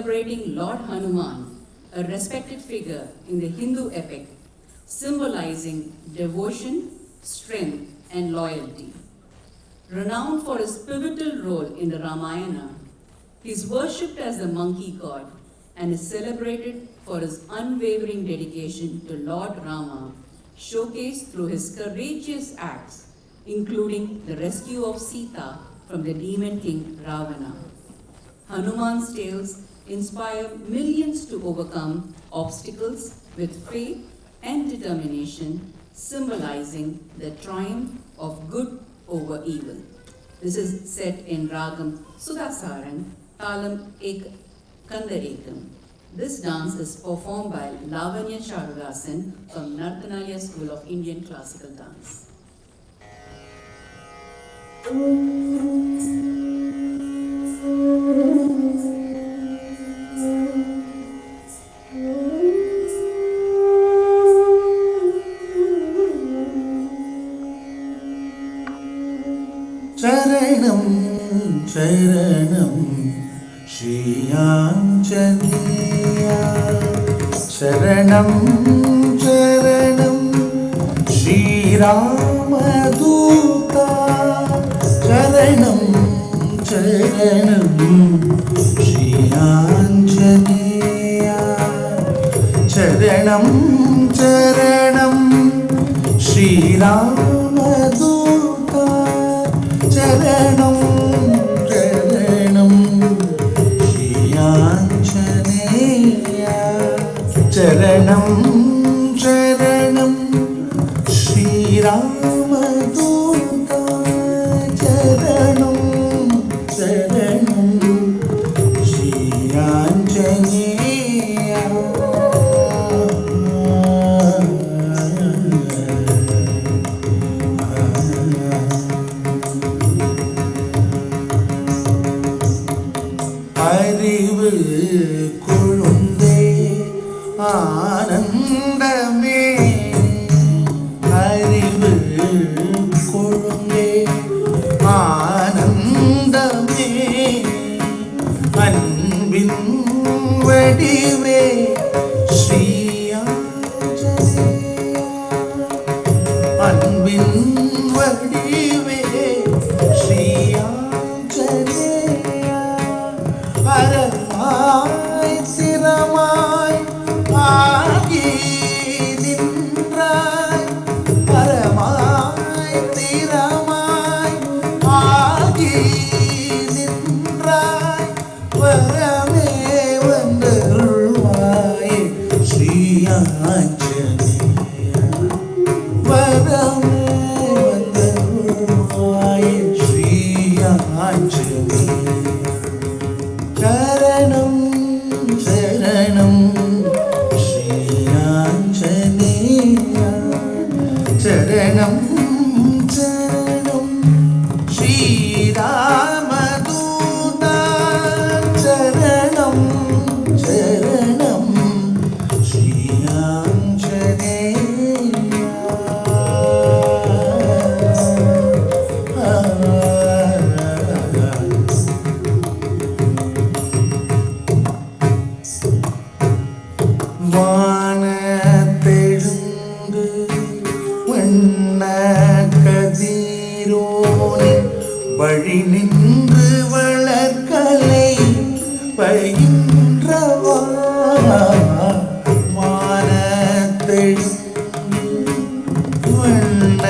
celebrating Lord Hanuman, a respected figure in the Hindu epic, symbolizing devotion, strength, and loyalty. Renowned for his pivotal role in the Ramayana, he is worshipped as the monkey god and is celebrated for his unwavering dedication to Lord Rama, showcased through his courageous acts, including the rescue of Sita from the demon king Ravana. Hanuman's tales inspire millions to overcome obstacles with faith and determination, symbolizing the triumph of good over evil. This is set in Ragam Sudasarang, Talam Ek Kandarekam. This dance is performed by Lavanya Charudasan from Nartanaya School of Indian Classical Dance. Charanam Charanam Shri Anjaneya Charanam Charanam Shri Ramaduta Charanam Charanam Shri Anjaneya Charanam Charanam Shri Ramaduta Charanam Charanam Shri Anjaneya Charanam Charanam Shri Ramaduta Charanam Charanam Shri Anjaneya அறிவு கொழுந்தே ஆனந்தமே அறிவு கொழுந்தே ஆனந்தமே அன்பின் வடிவே ஸ்ரீ ஆஞ்சநேயா அன்பின் வடிவே ஸ்ரீ ஆஞ்சநேயா அரணாய் சிரமாய் ஆகி நின்றாய் பரமாய் திறமாய் ஆகி நின்றாய் வரமே வந்தருள்வாய் ஸ்ரீ ஆஞ்சநேயா வரமே வந்தருள்வாய் Sri Anjaneya Charanam Charanam Shri Anjaneya Charanam Charanam Shri Ramaduta Charanam Charanam Shri வானத்தெழுந்து வண்ண கதிரோனின் வழி நின்று வளர்க்கலை பயின்றவா வானத்தெழுந்து வண்ண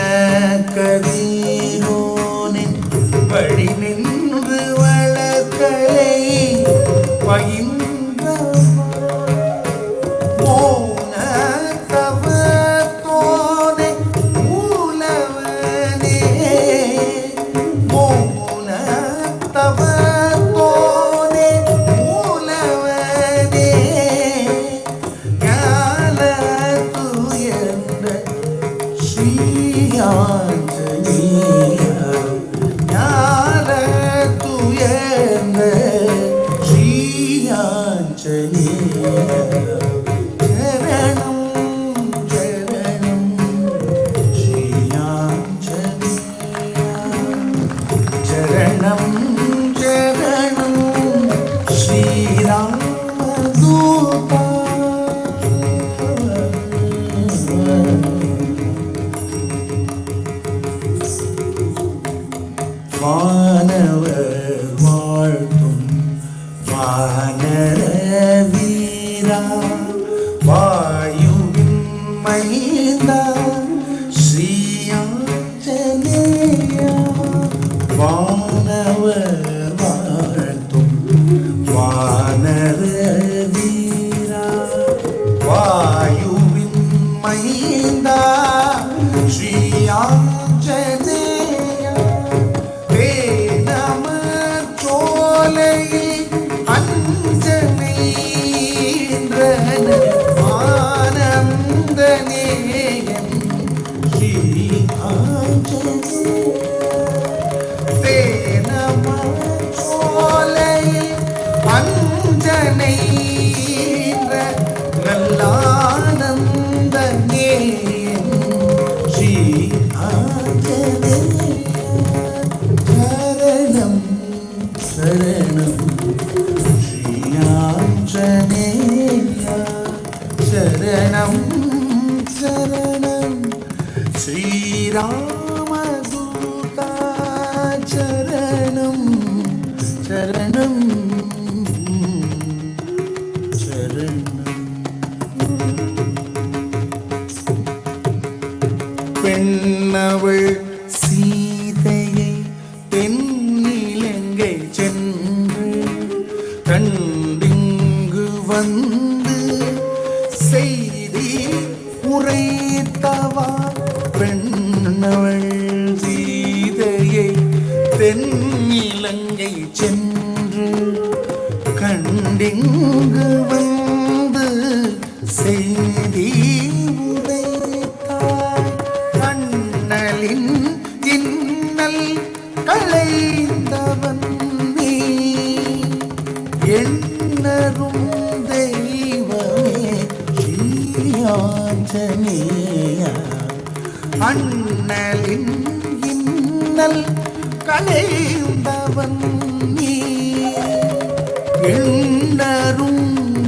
கதிரோனின் வழி நின்று வளர்க்கலை பயின்றவா Charanam Charanam Shri Ram சரணம் ஸ்ரீ ஆஞ்சநேயா சரணம் சரணம் ஸ்ரீராமதூதா சரணம் சரணம் சரணம் பெண்ணவள் சீதையை தென்னிலங்கை சென்று கண்டிங்கு வந்து செய்தி உரைத்தவா பெண்ணவள் சீதையை தென்னிலங்கை சென்று கண்டிங்கு வந்து செய்தி உரைத்தாய் கண்ணலின் இன்னல் களைந்தவன் நீ எண்ணரும் தெய்வமே ஸ்ரீ ஆஞ்சநேயா அண்ணலின் இன்னல் களைந்தவன் நீ எண்ணரும்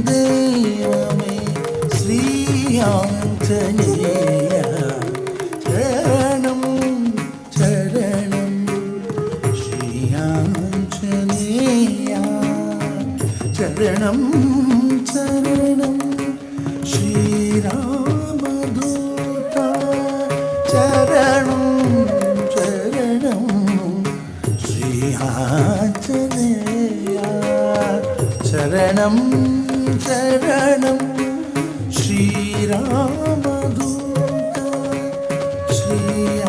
தெய்வமே ஸ்ரீ ஆஞ்சநேயா சரணம் சரணம் ஸ்ரீ ஆஞ்சநேயா சரணம் சரணம் ஸ்ரீராமதூதா சரணம் சரணம் ஸ்ரீ ஆஞ்சநேயா சரணம் சரணம் ஸ்ரீராமதூதா ஸ்ரீ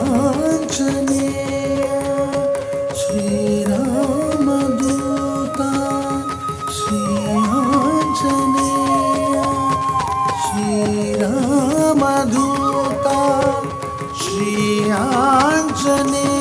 ஆஞ்சநேயா ஸ்ரீராமதூதா ஸ்ரீ ஆஞ்சநேயா ஸ்ரீராமதூதா ஸ்ரீ ஆஞ்சநேயா